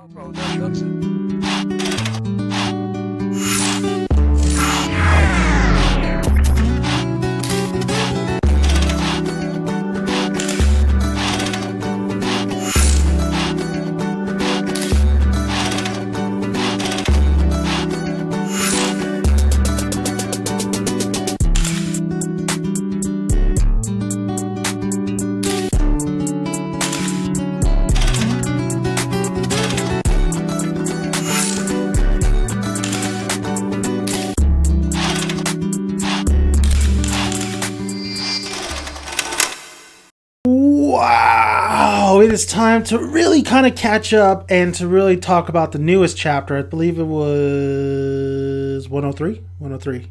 Bro, that's Wow, it is time to really kind of catch up and to really talk about the newest chapter. I believe it was 103, 103,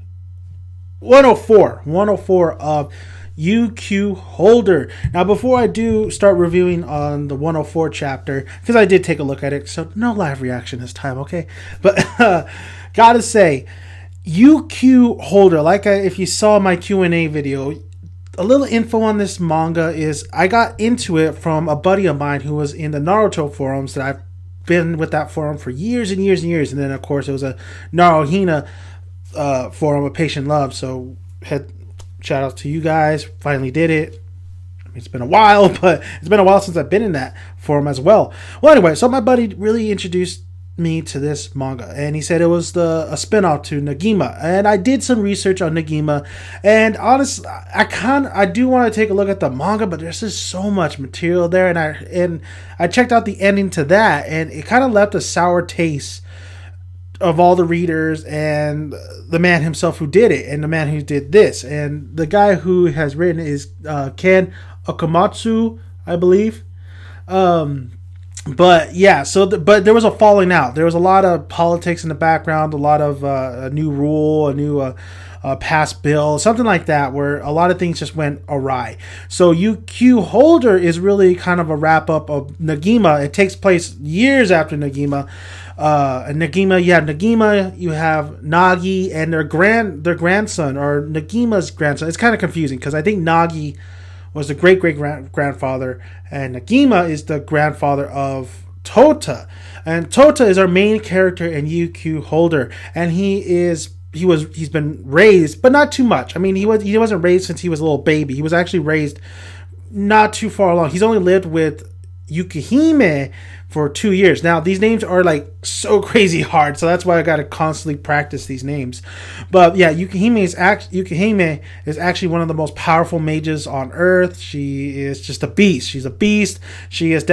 104, 104 of UQ Holder. Now, before I do start reviewing on the 104 chapter, because I did take a look at it, so no live reaction this time, okay? But gotta say, UQ Holder, if you saw my Q&A video, a little info on this manga is I got into it from a buddy of mine who was in the Naruto forums that I've been with that forum for years and years and years. And then, of course, it was a Naruhina forum of Patient Love. So, shout out to you guys. Finally did it. I mean, it's been a while, but it's been a while since I've been in that forum as well. Well, anyway, so my buddy really introduced me to this manga, and he said it was a spin-off to Negima, and I did some research on Negima, and honestly, I do want to take a look at the manga, but there's just so much material there, and I checked out the ending to that, and it kind of left a sour taste of all the readers and the man himself who did it, and the man who did this, and the guy who has written is Ken Okamatsu, I believe. But yeah, but there was a falling out. There was a lot of politics in the background, a lot of a new rule, a new passed bill, something like that, where a lot of things just went awry. So UQ Holder is really kind of a wrap up of Negima. It takes place years after Negima. Negima, you have Negima, you have Nagi, and their grandson, or Negima's grandson. It's kind of confusing because I think Nagi was the great-great-grandfather, and Negima is the grandfather of Tota. And Tota is our main character in UQ Holder, and he's been raised, but not too much. I mean, he wasn't raised since he was a little baby. He was actually raised not too far along. He's only lived with Yukihime for 2 years. Now, these names are so crazy hard, so that's why I got to constantly practice these names. But yeah, Yukihime is actually one of the most powerful mages on Earth. She is just a beast. She's a beast. She's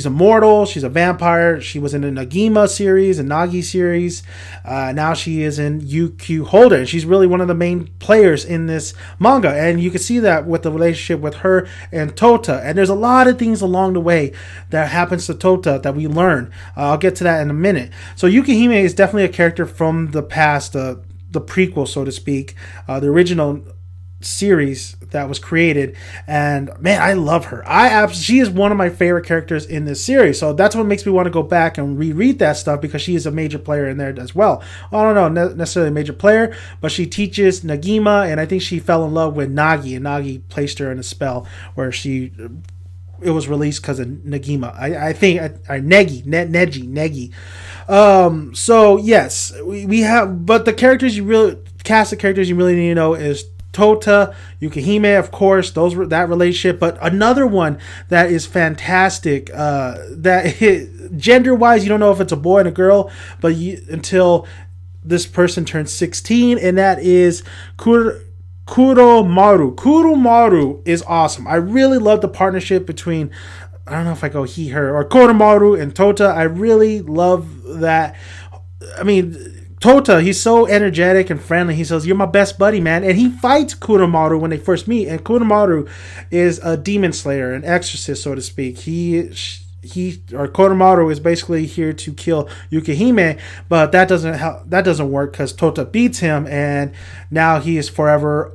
immortal. She's a vampire. She was in the Nagima series and Nagi series. Now she is in UQ Holder. She's really one of the main players in this manga, and you can see that with the relationship with her and Tota. And there's a lot of things along the way that happens to Tota that we learn. I'll get to that in a minute. So Yukihime is definitely a character from the past, the prequel, so to speak, the original series that was created, and man, I love her. She is one of my favorite characters in this series, so that's what makes me want to go back and reread that stuff, because she is a major player in there as well. I don't know, not necessarily a major player, but she teaches Negima, and I think she fell in love with Nagi, and Nagi placed her in a spell where it was released because of Negima. I think Neji. So yes, we have, but the characters you really need to know is Tota, Yukihime, of course, that relationship. But another one that is fantastic, gender wise, you don't know if it's a boy and a girl, but until this person turns 16, and that is Kuromaru. Kuromaru is awesome. I really love the partnership between, I don't know if I go he, her, or Kuromaru and Tota. I really love that. I mean, Tota, he's so energetic and friendly. He says, "You're my best buddy, man." And he fights Kuromaru when they first meet. And Kuromaru is a demon slayer, an exorcist, so to speak. Kuromaru is basically here to kill Yukihime, but that doesn't work because Tota beats him, and now he is forever,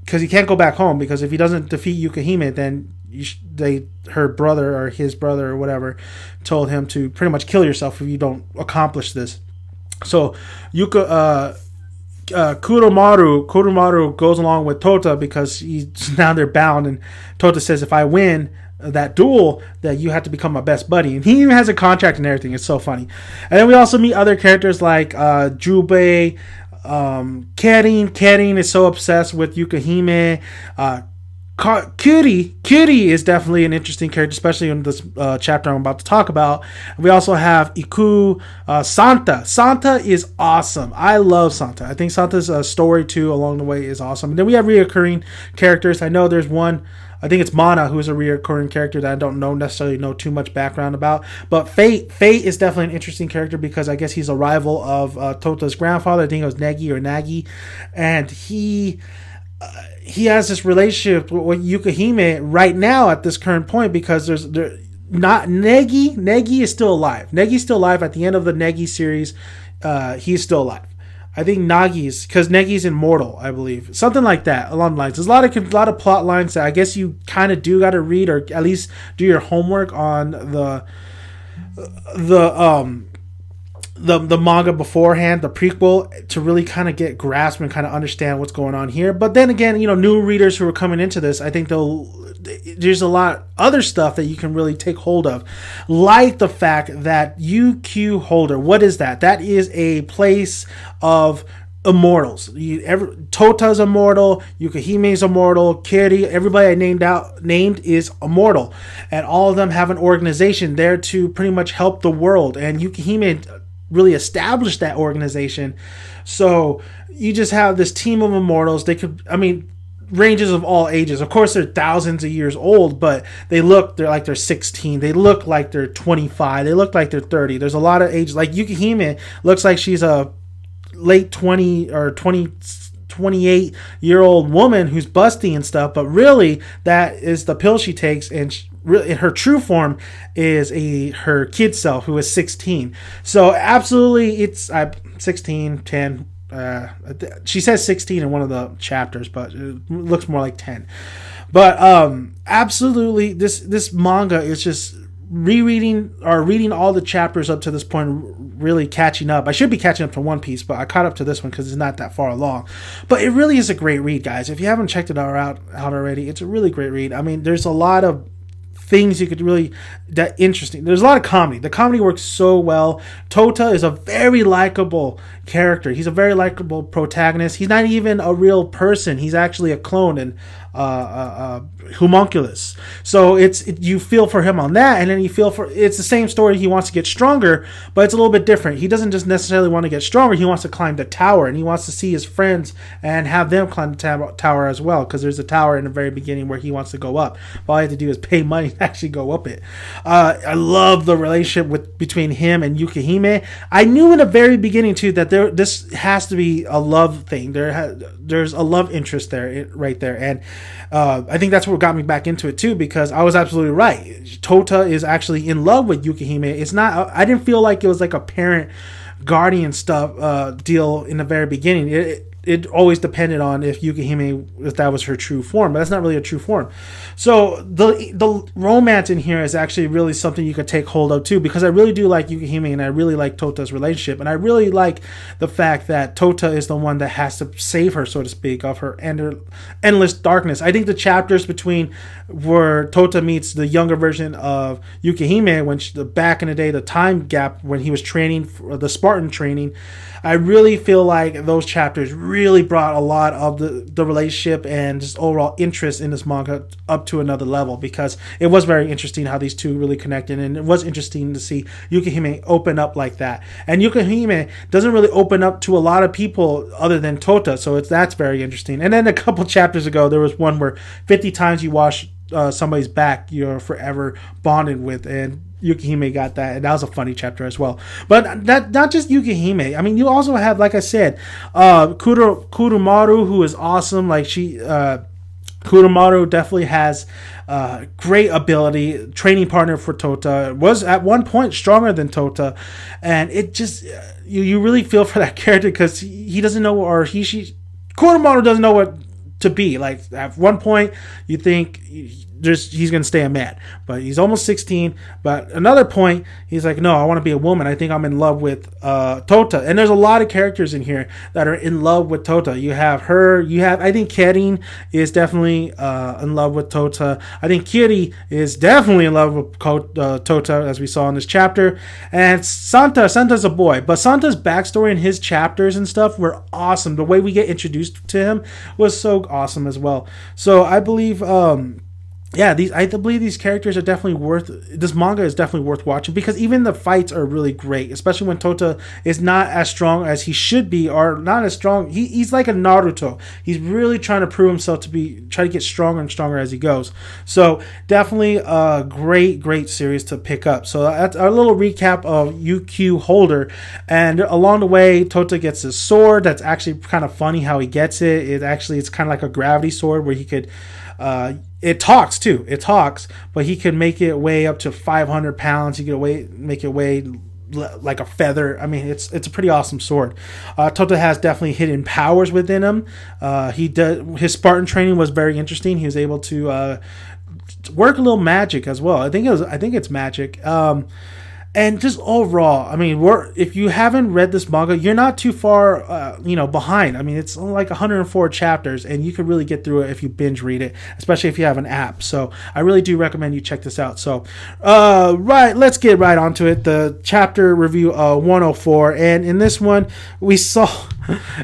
because he can't go back home, because if he doesn't defeat Yukihime, then her brother or his brother or whatever told him to pretty much kill yourself if you don't accomplish this. So Kuromaru goes along with Tota because now they're bound, and Tota says, if I win, that duel that you have to become my best buddy, and he even has a contract and everything. It's so funny. And then we also meet other characters like Jubei, Kerin is so obsessed with Yukahime. Cutie is definitely an interesting character, especially in this chapter I'm about to talk about. We also have Iku. Santa is awesome. I love Santa. I think Santa's story too along the way is awesome. And then we have reoccurring characters. I know there's one, I think it's Mana, who is a reoccurring character that I don't necessarily know too much background about. But Fate is definitely an interesting character because I guess he's a rival of Tota's grandfather. I think it was Nagi, and he has this relationship with Yukahime right now at this current point because not Negi. Negi is still alive. Negi's still alive at the end of the Negi series. He's still alive. I think because Negi's immortal, I believe, something like that along the lines. There's a lot of plot lines that I guess you kind of do got to read or at least do your homework on the manga beforehand, the prequel, to really kind of get grasp and kind of understand what's going on here. But then again, new readers who are coming into this, I think there's a lot other stuff that you can really take hold of, like the fact that UQ Holder, what is that? That is a place of immortals. Tota's immortal, Yukahime's immortal, Kiri, everybody I named is immortal, and all of them have an organization there to pretty much help the world. And Yukahime really established that organization. So you just have this team of immortals. Ranges of all ages. Of course, they're thousands of years old, but they're like they're 16. They look like they're 25. They look like they're 30. There's a lot of age. Like Yukahime looks like she's a late 20 or 28-year-old woman who's busty and stuff, but really that is the pill she takes, and in her true form is her kid self who is 16. So absolutely, it's 16, 10. She says 16 in one of the chapters, but it looks more like 10. But absolutely, this manga is just reading all the chapters up to this point, really catching up. I should be catching up to One Piece, but I caught up to this one because it's not that far along. But it really is a great read, guys. If you haven't checked it out already, it's a really great read. I mean, there's a lot of things you could really that interesting. There's a lot of comedy. The comedy works so well. Tota is a very likable character. He's a very likable protagonist. He's not even a real person. He's actually a clone and homunculus. So you feel for him on that, and then you feel for it's the same story. He wants to get stronger, but it's a little bit different. He doesn't just necessarily want to get stronger. He wants to climb the tower, and he wants to see his friends and have them climb the tower as well, because there's a tower in the very beginning where he wants to go up. All you have to do is pay money to actually go up it. I love the relationship between him and Yukahime. I knew in the very beginning too that this has to be a love thing. There's a love interest there, right there, and I think that's what got me back into it too, because I was absolutely right. Tota is actually in love with Yukahime. It's not. I didn't feel like it was like a parent guardian stuff deal in the very beginning. It always depended on if that was her true form, but that's not really a true form. So the romance in here is actually really something you could take hold of too, because I really do like Yukahime and I really like Tota's relationship, and I really like the fact that Tota is the one that has to save her, so to speak, of her endless darkness. I think the chapters between where Tota meets the younger version of Yukahime, back in the day, the time gap when he was training for the Spartan training, I really feel like those chapters really brought a lot of the relationship and just overall interest in this manga up to another level, because it was very interesting how these two really connected, and it was interesting to see Yukahime open up like that. And Yukahime doesn't really open up to a lot of people other than Tota, so that's very interesting. And then a couple chapters ago, there was one where 50 times you wash somebody's back, you're forever bonded with, and Yukahime got that, and that was a funny chapter as well. But not just Yukahime. I mean, you also have, like I said, Kurumaru, who is awesome. Like Kurumaru definitely has great ability. Training partner for Tota, was at one point stronger than Tota, and it just you really feel for that character, because he doesn't know, or Kurumaru doesn't know what to be. Like at one point you think he's gonna stay a man. But he's almost 16. But another point, he's like, no, I want to be a woman. I think I'm in love with Tota. And there's a lot of characters in here that are in love with Tota. You have her. I think Kerin is definitely in love with Tota. I think Kiri is definitely in love with Tota, as we saw in this chapter. And Santa's a boy, but Santa's backstory and his chapters and stuff were awesome. The way we get introduced to him was so awesome as well. So I believe I believe these characters are definitely this manga is definitely worth watching, because even the fights are really great, especially when Tota is not as strong as he should be, or not as strong. He's like a Naruto. He's really trying to prove himself try to get stronger and stronger as he goes. So definitely a great series to pick up. So that's our little recap of UQ Holder. And along the way, Tota gets his sword. That's actually kind of funny how he gets it. It's kind of like a gravity sword where he could it talks too. It talks, but he could make it weigh up to 500 pounds. He could make it weigh like a feather. I mean, it's a pretty awesome sword. Tota has definitely hidden powers within him. His Spartan training was very interesting. He was able to work a little magic as well. I think it's magic. And just overall, I mean, if you haven't read this manga, you're not too far, behind. I mean, it's only like 104 chapters, and you could really get through it if you binge read it, especially if you have an app. So I really do recommend you check this out. So, let's get right onto it. The chapter review 104, and in this one, we saw.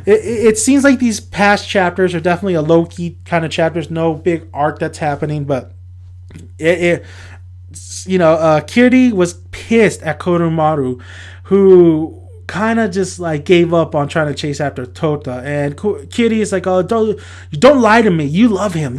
It seems like these past chapters are definitely a low key kind of chapters. No big arc that's happening, but Kiri was pissed at Koromaru, who kind of just like gave up on trying to chase after Tota. And Kiri is like, oh, don't lie to me. You love him.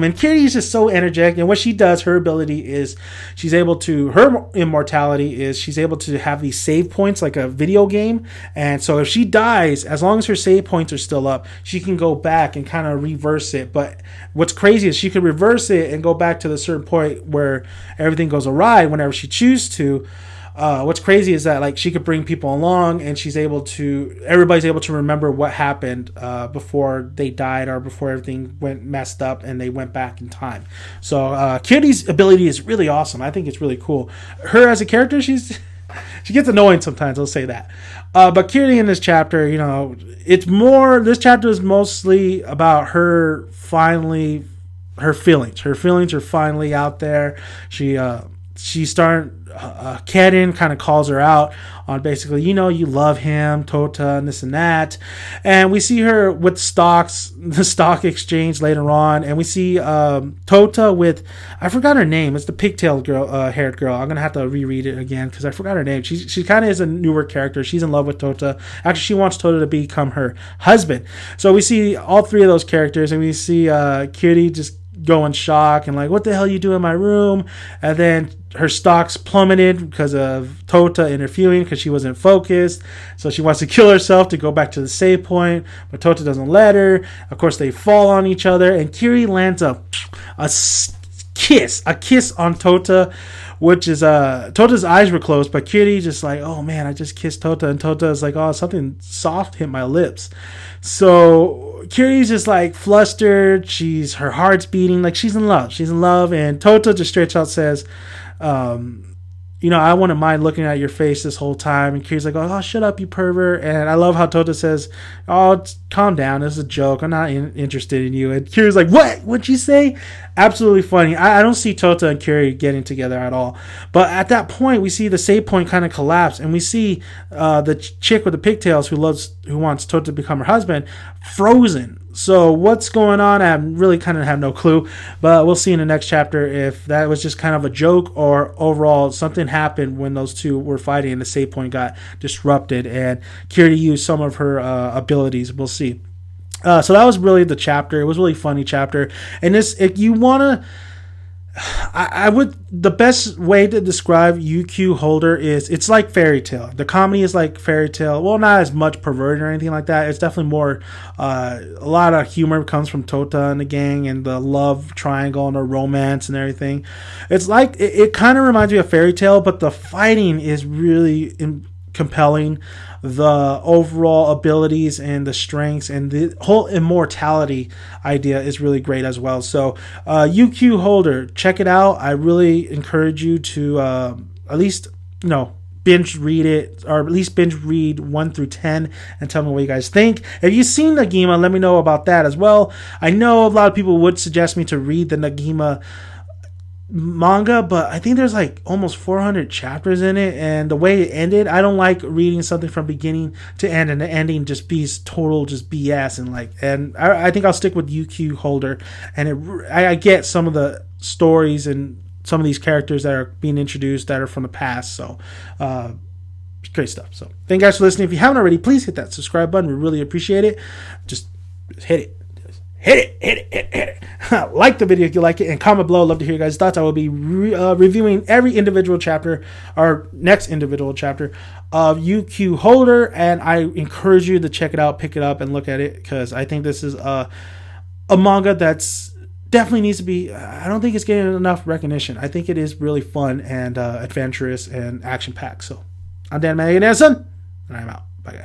And Kiri is just so energetic. And what she does, her ability is her immortality is she's able to have these save points like a video game. And so if she dies, as long as her save points are still up, she can go back and kind of reverse it. But what's crazy is she could reverse it and go back to the certain point where everything goes awry whenever she chooses to. What's crazy is that like she could bring people along, and everybody's able to remember what happened before they died or before everything went messed up and they went back in time. So Kiri's ability is really awesome. I think it's really cool. Her as a character, she gets annoying sometimes, I'll say that. But Kiri in this chapter, this chapter is mostly about her finally, her feelings. Her feelings are finally out there. She's starting. Kerin kind of calls her out on basically, you love him, Tota, and this and that. And we see her with the stock exchange later on. And we see Tota with, I forgot her name. It's the pigtail haired girl. I'm going to have to reread it again because I forgot her name. She kind of is a newer character. She's in love with Tota. Actually, she wants Tota to become her husband. So we see all three of those characters, and we see Kiri just go in shock and like, what the hell you do in my room? And then her stocks plummeted because of Tota interfering because she wasn't focused. So she wants to kill herself to go back to the save point, but Tota doesn't let her. Of course, they fall on each other, and Kiri lands a kiss on Tota, which is Tota's eyes were closed, but Kiri just like, oh man, I just kissed Tota, and Tota is like, oh, something soft hit my lips. So Kiri's just like flustered. Her heart's beating, like she's in love. And Tota just straight out says, I wouldn't mind looking at your face this whole time. And Kiri's like, oh, shut up, you pervert. And I love how Tota says, oh, calm down. This is a joke. I'm not interested in you. And Kiri's like, what? What'd you say? Absolutely funny. I don't see Tota and Kiri getting together at all. But at that point, we see the save point kind of collapse. And we see the chick with the pigtails who wants Tota to become her husband frozen. So what's going on? I really kind of have no clue, but we'll see in the next chapter if that was just kind of a joke or overall something happened when those two were fighting and the save point got disrupted and Kiri used some of her abilities. We'll see. So that was really the chapter. It was a really funny chapter. And if you want to, the best way to describe UQ Holder is it's like Fairy Tail. The comedy is like Fairy Tail. Well, not as much perverted or anything like that. It's definitely more, a lot of humor comes from Tota and the gang and the love triangle and the romance and everything. It's like, it kind of reminds me of Fairy Tail, but the fighting is really compelling. The overall abilities and the strengths and the whole immortality idea is really great as well. So UQ Holder, check it out. I really encourage you to at least binge read it, or at least binge read 1 through 10 and tell me what you guys think. If you've seen Nagima, let me know about that as well. I know a lot of people would suggest me to read the Nagima manga, but I think there's like almost 400 chapters in it, and the way it ended, I don't like reading something from beginning to end and the ending just be total just BS, and I think I'll stick with UQ Holder. And I get some of the stories and some of these characters that are being introduced that are from the past, so great stuff. So thank you guys for listening. If you haven't already, please hit that subscribe button. We really appreciate it. Just hit it. Hit it. Like the video if you like it, and comment below. Love to hear you guys' thoughts. I will be reviewing every individual chapter, or next individual chapter of UQ Holder, and I encourage you to check it out, pick it up, and look at it, because I think this is a manga that's definitely needs to be. I don't think it's getting enough recognition. I think it is really fun and adventurous and action packed. So I'm Dan Anderson, and I'm out. Bye, guys.